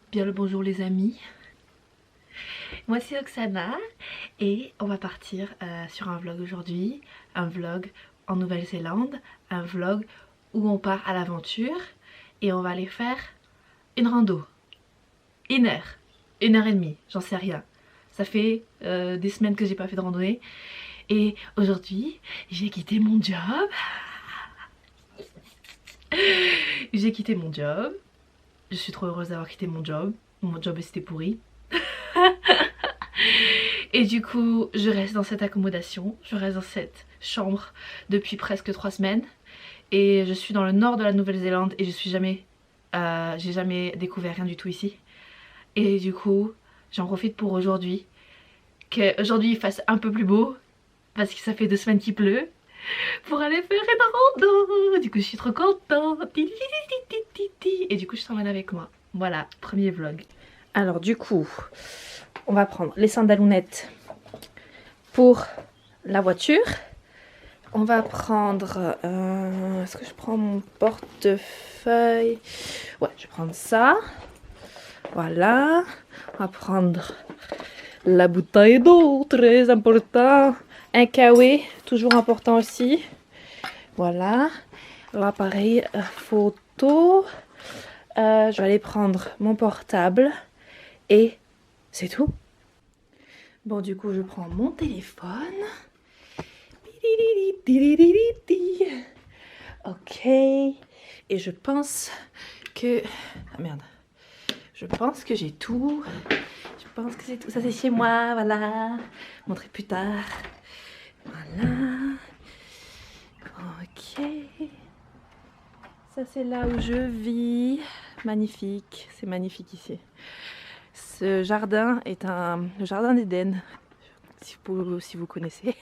Bien le bonjour les amis. Moi c'est Oksana et on va partir sur un vlog aujourd'hui. Un vlog en Nouvelle-Zélande. Un vlog où on part à l'aventure et on va aller faire une rando. 1 heure, 1 heure et demie, j'en sais rien. Ça fait des semaines que j'ai pas fait de randonnée. Et aujourd'hui j'ai quitté mon job. J'ai quitté mon job. Je suis trop heureuse d'avoir quitté mon job. Mon job c'était pourri. Et du coup je reste dans cette accommodation. Je reste dans cette chambre depuis presque 3 semaines. Et je suis dans le nord de la Nouvelle-Zélande. Et je suis jamais j'ai jamais découvert rien du tout ici. Et du coup j'en profite pour aujourd'hui. Qu'aujourd'hui il fasse un peu plus beau. Parce que ça fait 2 semaines qu'il pleut. Pour aller faire une rando. Du coup je suis trop contente. Et du coup je t'emmène avec moi. Voilà, premier vlog. Alors du coup on va prendre les sandalounettes pour la voiture. On va prendre est-ce que je prends mon portefeuille? Ouais, je vais prendre ça. Voilà. On va prendre la bouteille d'eau, très important. Un kawaii, toujours important aussi. Voilà. L'appareil photo. Je vais aller prendre mon portable. Et c'est tout. Bon, du coup, je prends mon téléphone. Ok. Et je pense que... Ah merde. Je pense que j'ai tout. Je pense que c'est tout. Ça, c'est chez moi. Voilà. Montrer plus tard. Voilà. Ok. Ça, c'est là où je vis. Magnifique. C'est magnifique ici. Ce jardin est le jardin d'Éden. Si vous connaissez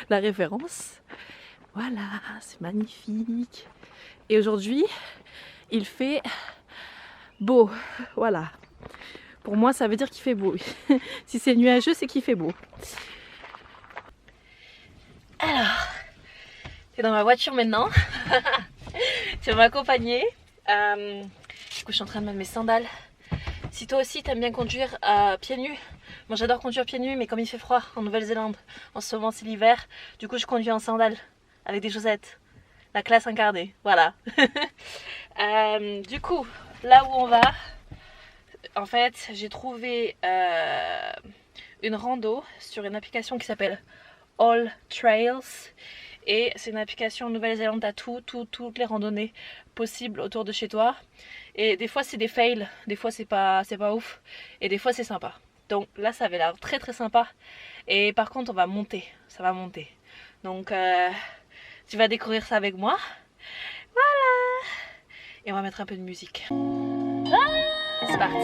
la référence. Voilà. C'est magnifique. Et aujourd'hui, il fait beau. Voilà. Pour moi, ça veut dire qu'il fait beau. Si c'est nuageux, c'est qu'il fait beau. Alors, t'es dans ma voiture maintenant. Tu vas m'accompagner. Du coup, je suis en train de mettre mes sandales. Si toi aussi t'aimes bien conduire pieds nus, moi j'adore conduire pieds nus, mais comme il fait froid en Nouvelle-Zélande, en ce moment c'est l'hiver, du coup je conduis en sandales avec des chaussettes. La classe incarnée, voilà. Du coup, là où on va, en fait, j'ai trouvé une rando sur une application qui s'appelle All Trails. Et c'est une application en Nouvelle-Zélande, t'as toutes les randonnées possibles autour de chez toi. Et des fois c'est des fails, des fois c'est pas ouf. Et des fois c'est sympa. Donc là ça avait l'air très très sympa. Et par contre on va monter, ça va monter. Donc tu vas découvrir ça avec moi. Voilà. Et on va mettre un peu de musique. C'est parti.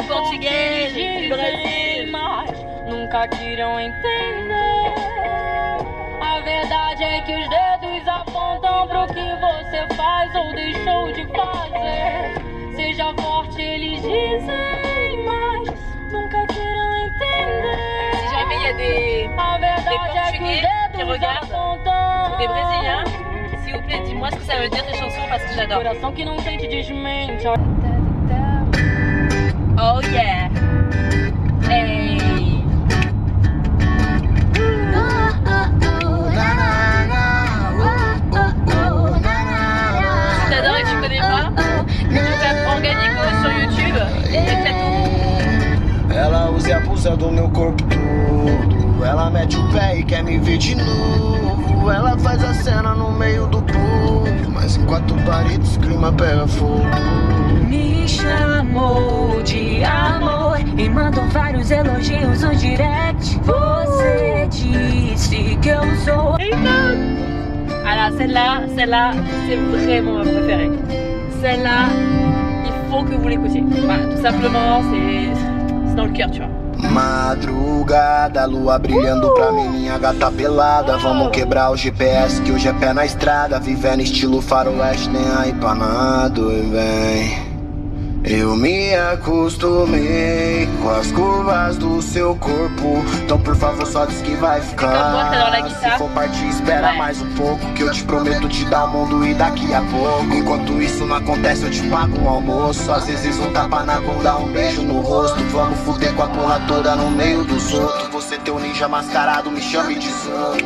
Português do Brasil, mas nunca queiram entender. A verdade é que os dedos apontam pro que você faz ou deixou de fazer. Seja forte, eles dizem, mas nunca queiram entender. Si jamais il y a des Portugais qui regardent, ou des Brésiliens, s'il vous plaît, dis-moi ce que ça veut dire ces chansons parce que j'adore. Coração que não sente desmente. Oh yeah! Hey! Si t'adores et que tu connais pas, tu tapes Organico sur YouTube et t'as tout. Ela usa e abusa do meu corpo todo. Ela mete o pé e quer me ver de novo. Ela faz a cena no meio do povo. Mas enquanto paredes, o clima pega fogo. Me chamou de amor e mandou vários elogios no direct. Você disse que eu sou. Alors celle-là, c'est vraiment ma préférée. Celle-là, il faut que vous l'écoutiez. Voilà, tout simplement, c'est dans le cœur, tu vois. Madrugada, lua brilhando pra mim, minha gata pelada. Vamos quebrar o GPS que hoje é pé na estrada. Vivendo estilo faroeste, nem aí pra nada, e vem. Eu me acostumei com as curvas do seu corpo. Então por favor só diz que vai ficar. Se for partir espera mais um pouco, que eu te prometo te dar o mundo e daqui a pouco. Enquanto isso não acontece eu te pago um almoço. Às vezes um tapa na bunda, um beijo no rosto. Vamos fuder com a porra toda no meio dos outros. Você teu ninja mascarado, me chame de Zorro.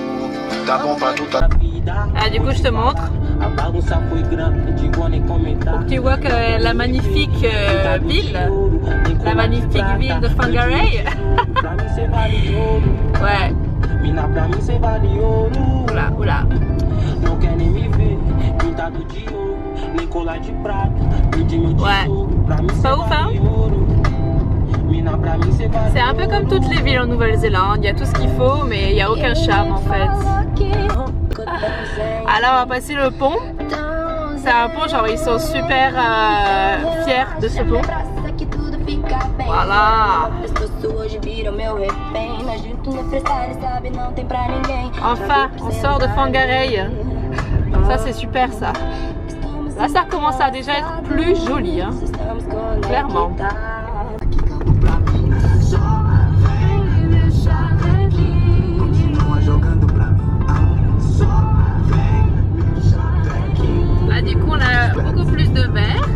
Tá bom pra tu tá. Ah, du coup je te montre. Tu vois que la magnifique ville, la magnifique ville de Whangarei. Ouais. Oula, oula. Ouais. C'est pas ouf, hein? C'est un peu comme toutes les villes en Nouvelle-Zélande, il y a tout ce qu'il faut mais il n'y a aucun charme en fait. Ah là on va passer le pont. C'est un pont, genre ils sont super fiers de ce pont. Voilà. Enfin, on sort de Whangarei. Ça c'est super ça. Là ça commence à déjà être plus joli, hein. Clairement. Là du coup on a beaucoup plus de verre.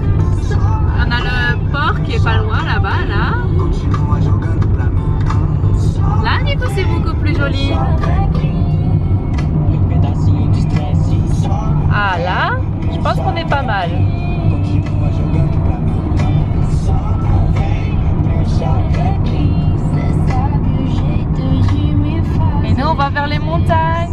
On a le port qui est pas loin là-bas, là. Là du coup c'est beaucoup plus joli. Ah là, je pense qu'on est pas mal. Et nous on va vers les montagnes.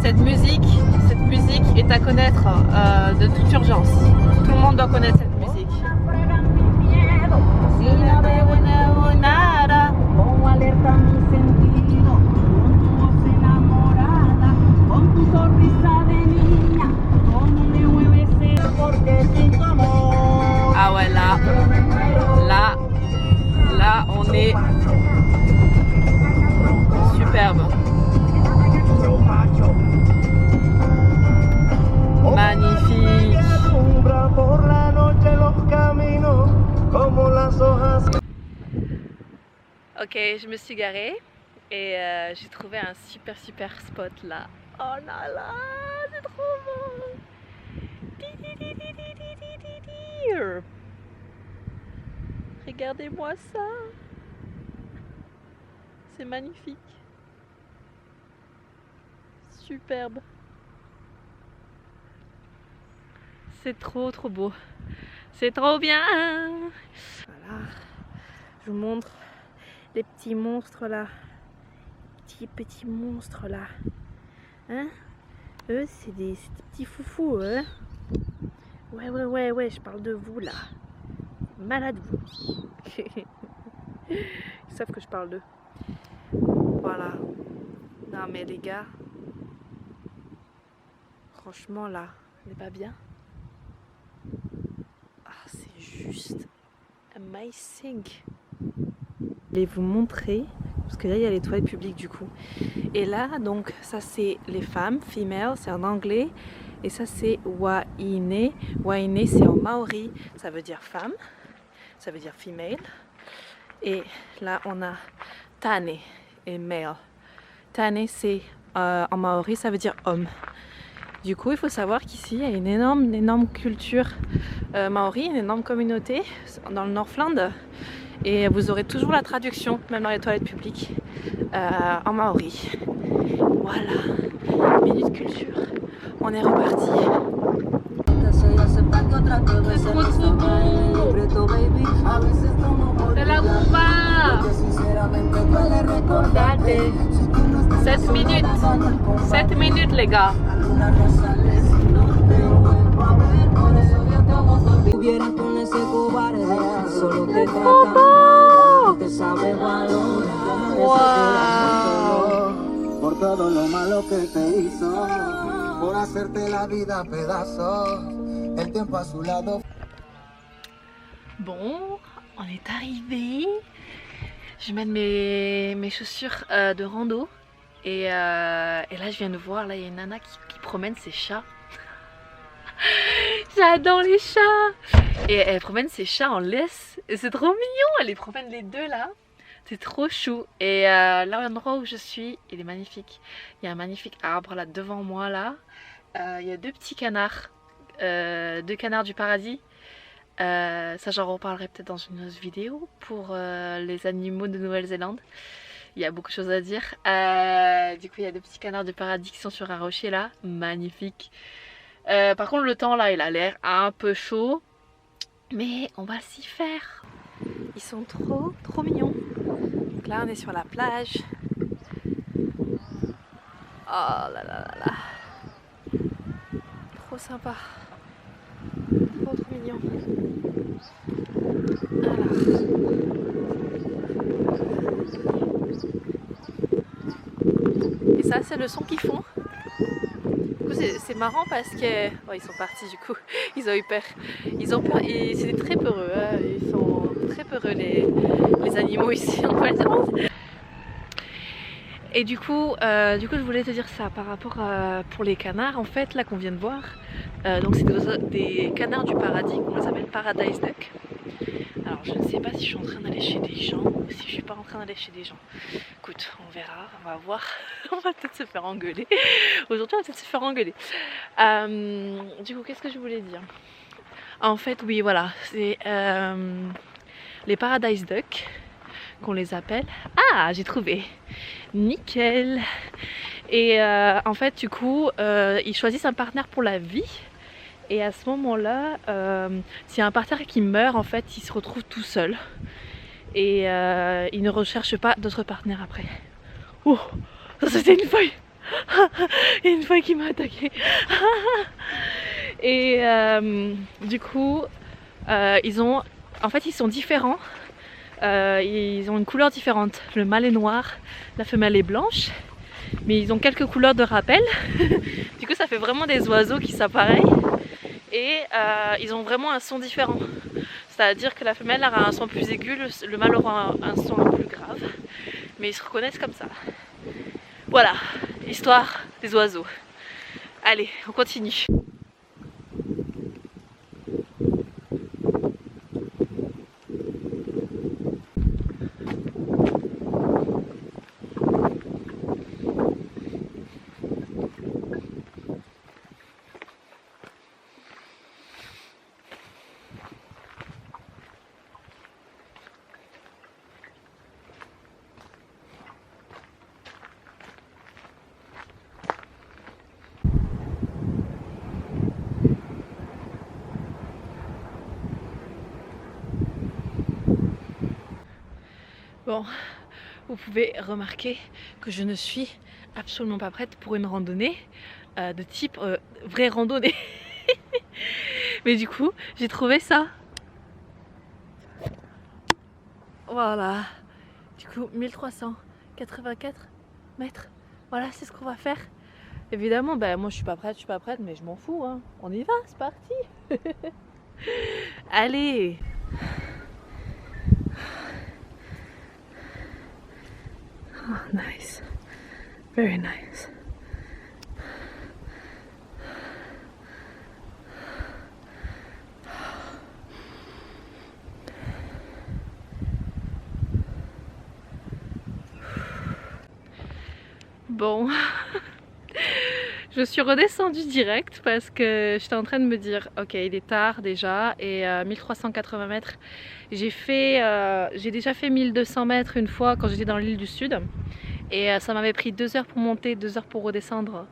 Cette musique est à connaître de toute urgence. Tout le monde doit connaître cette musique. Ah ouais, là on est superbe. Magnifique. Ok, je me suis garée et j'ai trouvé un super spot là. Oh là là, c'est trop beau. Regardez-moi ça. C'est magnifique. Superbe. C'est trop beau. C'est trop bien. Voilà. Je vous montre les petits monstres là. Petits monstres là. Hein? Eux, c'est des petits foufous, hein? Ouais, je parle de vous là. Malade vous. Ils savent que je parle d'eux. Voilà. Non mais les gars, franchement là, on n'est pas bien. Ah, c'est juste amazing. Je vais vous montrer, parce que là il y a les toilettes publiques du coup. Et là donc ça c'est les femmes, female, c'est en anglais. Et ça c'est waine. Waine c'est en maori, ça veut dire femme, ça veut dire female. Et là on a tane. et male. Tane, c'est en maori, ça veut dire homme. Du coup, il faut savoir qu'ici, il y a une énorme culture maori, une énorme communauté dans le Northland. Et vous aurez toujours la traduction, même dans les toilettes publiques, en maori. Voilà, minute culture. On est reparti. C'est trop beau. C'est la bomba. 7 minutes les gars. Por todo lo malo que te hizo, por hacerte la vida pedazos, el tiempo a su lado. Bon, on est arrivé. Je mets mes chaussures de rando et là je viens de voir, là il y a une nana qui promène ses chats. J'adore les chats. Et elle promène ses chats en laisse et c'est trop mignon, elle les promène les deux là. C'est trop chou. Et là l'endroit où je suis, il est magnifique. Il y a un magnifique arbre là devant moi là. Il y a 2 petits canards, 2 canards du paradis. Ça j'en reparlerai peut-être dans une autre vidéo pour les animaux de Nouvelle-Zélande. Il y a beaucoup de choses à dire. Du coup il y a 2 petits canards du paradis qui sont sur un rocher là. Magnifique. Par contre le temps là il a l'air un peu chaud. Mais on va s'y faire. Ils sont trop mignons. Donc là on est sur la plage. Oh là là là là. Trop sympa. Trop mignon. Alors. Et ça c'est le son qu'ils font. C'est marrant parce que... Oh, ils sont partis du coup, ils ont eu peur. Ils ont peur, c'est très peureux, hein. Ils sont très peureux les animaux ici en Nouvelle-Zélande. Et du coup, je voulais te dire ça par rapport pour les canards en fait, là qu'on vient de voir. Donc c'est des canards du paradis, on les appelle Paradise Duck. Alors je ne sais pas si je suis en train d'aller chez des gens ou si je suis pas en train d'aller chez des gens. Écoute, on verra, on va voir. On va peut-être se faire engueuler. Aujourd'hui on va peut-être se faire engueuler. Du coup qu'est-ce que je voulais dire? En fait oui voilà, c'est les Paradise Duck qu'on les appelle. Ah j'ai trouvé. Nickel. Et en fait du coup ils choisissent un partenaire pour la vie. Et à ce moment-là, s'il y a un partenaire qui meurt, en fait, il se retrouve tout seul. Et il ne recherche pas d'autres partenaires après. Oh, ça c'était une feuille. Il y a une feuille qui m'a attaqué. Et du coup, ils sont différents. Ils ont une couleur différente. Le mâle est noir, la femelle est blanche. Mais ils ont quelques couleurs de rappel. Du coup, ça fait vraiment des oiseaux qui s'appareillent. Et ils ont vraiment un son différent. C'est-à-dire que la femelle aura un son plus aigu, le mâle aura un son plus grave. Mais ils se reconnaissent comme ça. Voilà, histoire des oiseaux. Allez, on continue. Bon, vous pouvez remarquer que je ne suis absolument pas prête pour une randonnée de type vraie randonnée. Mais du coup, j'ai trouvé ça. Voilà. Du coup, 1384 mètres. Voilà, c'est ce qu'on va faire. Évidemment, ben, moi je suis pas prête, mais je m'en fous. Hein. On y va, c'est parti. Allez. Oh, nice. Very nice. Bon, je suis redescendue direct parce que j'étais en train de me dire ok, il est tard déjà, et 1380 mètres, j'ai déjà fait 1200 mètres une fois quand j'étais dans l'île du Sud, et ça m'avait pris 2 heures pour monter, 2 heures pour redescendre,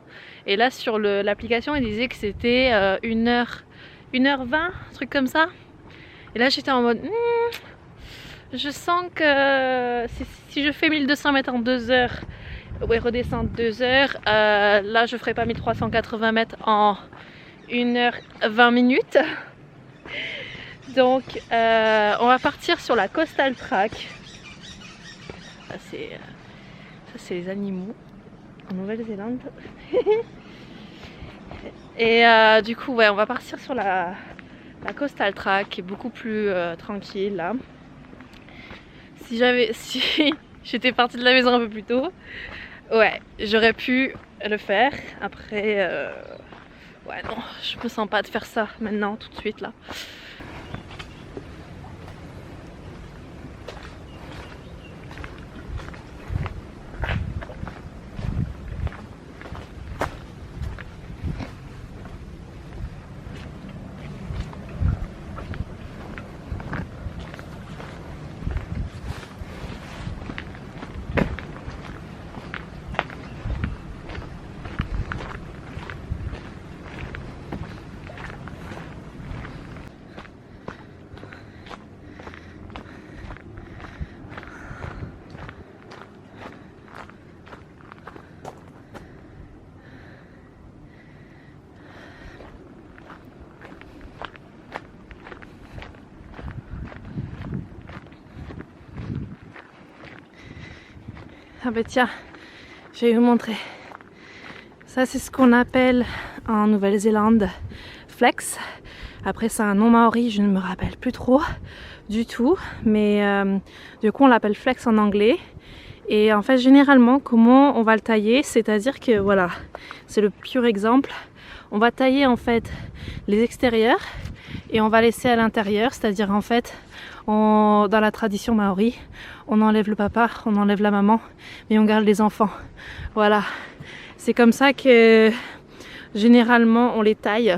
et là sur l'application il disait que c'était 1h20, un truc comme ça, et là j'étais en mode je sens que si je fais 1200 mètres en 2 heures, ouais, redescendre 2 heures, là je ferai pas 1380 mètres en 1h20 minutes. Donc on va partir sur la Coastal Track. Ça c'est les animaux en Nouvelle-Zélande. Et du coup ouais, on va partir sur la Coastal Track, qui est beaucoup plus tranquille là. Si j'étais partie de la maison un peu plus tôt, ouais, j'aurais pu le faire. Après, ouais, non, je me sens pas de faire ça maintenant, tout de suite là. Ah bah tiens, je vais vous montrer. Ça c'est ce qu'on appelle en Nouvelle-Zélande flex. Après c'est un nom maori, je ne me rappelle plus trop du tout. Mais du coup on l'appelle flex en anglais. Et en fait généralement comment on va le tailler, c'est-à-dire que voilà, c'est le pur exemple. On va tailler en fait les extérieurs et on va laisser à l'intérieur, c'est-à-dire en fait dans la tradition maori, on enlève le papa, on enlève la maman, mais on garde les enfants. Voilà, c'est comme ça que généralement on les taille,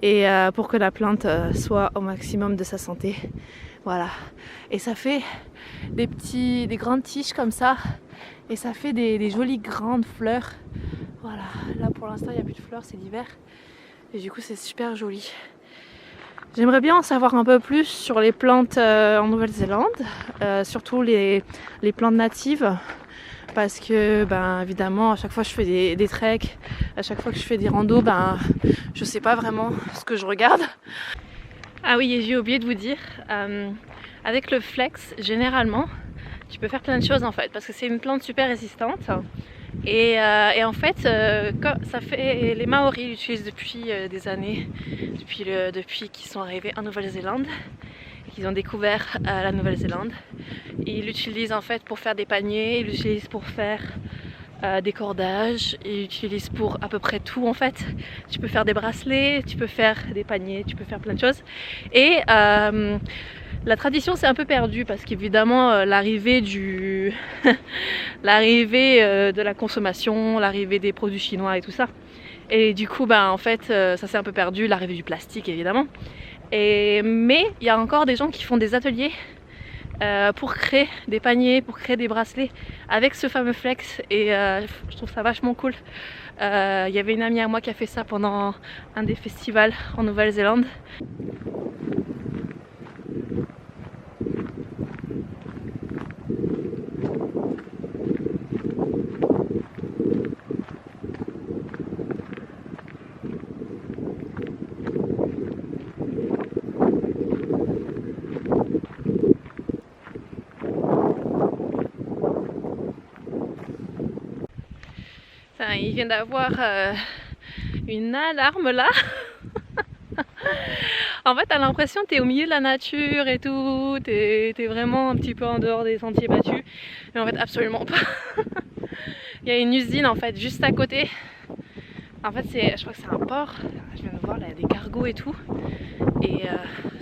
et pour que la plante soit au maximum de sa santé. Voilà, et ça fait des grandes tiges comme ça, et ça fait des jolies grandes fleurs. Voilà, là pour l'instant il n'y a plus de fleurs, c'est l'hiver, et du coup c'est super joli. J'aimerais bien en savoir un peu plus sur les plantes en Nouvelle-Zélande, surtout les plantes natives, parce que ben, évidemment à chaque fois que je fais des treks, à chaque fois que je fais des randos, ben, je sais pas vraiment ce que je regarde. Ah oui, et j'ai oublié de vous dire, avec le flex généralement tu peux faire plein de choses en fait, parce que c'est une plante super résistante. Et en fait, ça fait, les Maoris l'utilisent depuis des années, depuis qu'ils sont arrivés en Nouvelle-Zélande, qu'ils ont découvert la Nouvelle-Zélande. Ils l'utilisent en fait pour faire des paniers, ils l'utilisent pour faire des cordages, ils l'utilisent pour à peu près tout en fait. Tu peux faire des bracelets, tu peux faire des paniers, tu peux faire plein de choses. Et la tradition s'est un peu perdue parce qu'évidemment l'arrivée de la consommation, l'arrivée des produits chinois et tout ça. Et du coup ben, en fait ça s'est un peu perdu, l'arrivée du plastique évidemment. Mais il y a encore des gens qui font des ateliers pour créer des paniers, pour créer des bracelets avec ce fameux flex, et je trouve ça vachement cool. Il y avait une amie à moi qui a fait ça pendant un des festivals en Nouvelle-Zélande. Il vient d'avoir une alarme là. En fait, t'as l'impression que t'es au milieu de la nature et tout, t'es vraiment un petit peu en dehors des sentiers battus, mais en fait absolument pas. Il y a une usine en fait juste à côté. En fait je crois que c'est un port. Je viens de voir là, il y a des cargos et tout. Et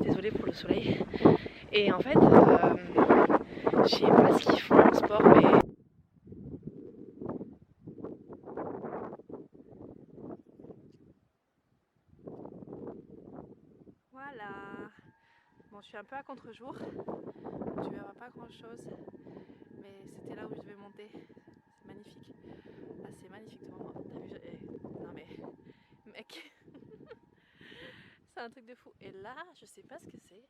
désolée pour le soleil. Et en fait, je sais pas ce qu'ils font en sport, mais Voilà. Bon, je suis un peu à contre-jour. Tu verras pas grand chose. Mais c'était là où je devais monter. C'est magnifique. Ah, c'est magnifique devant moi. T'as vu, non mais... Mec. C'est un truc de fou. Et là, je sais pas ce que c'est.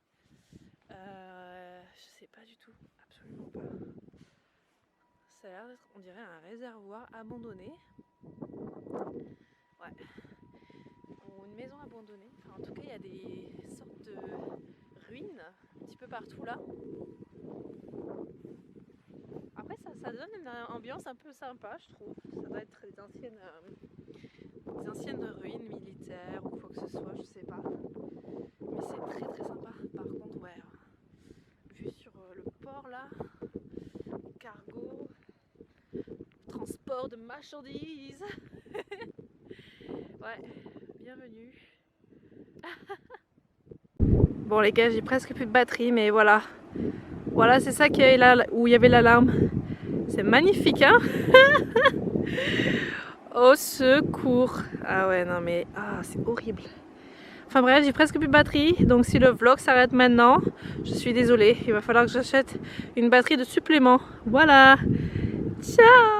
Je sais pas du tout. Absolument pas. Ça a l'air d'être, on dirait, un réservoir abandonné. Ouais. Ou une maison abandonnée. Enfin, en tout cas, il y a des sortes de ruines un petit peu partout là. Après, ça donne une ambiance un peu sympa, je trouve. Ça doit être des anciennes ruines militaires ou quoi que ce soit, je sais pas. Mais c'est très très sympa. Par contre, ouais, vue sur le port là, cargo, transport de marchandises. Ouais, bienvenue. Bon les gars, j'ai presque plus de batterie, mais voilà. Voilà, c'est ça qui est là où il y avait l'alarme. C'est magnifique, hein. Au secours. Ah ouais, non mais c'est horrible. Enfin bref, j'ai presque plus de batterie, donc si le vlog s'arrête maintenant, je suis désolée. Il va falloir que j'achète une batterie de supplément. Voilà. Ciao.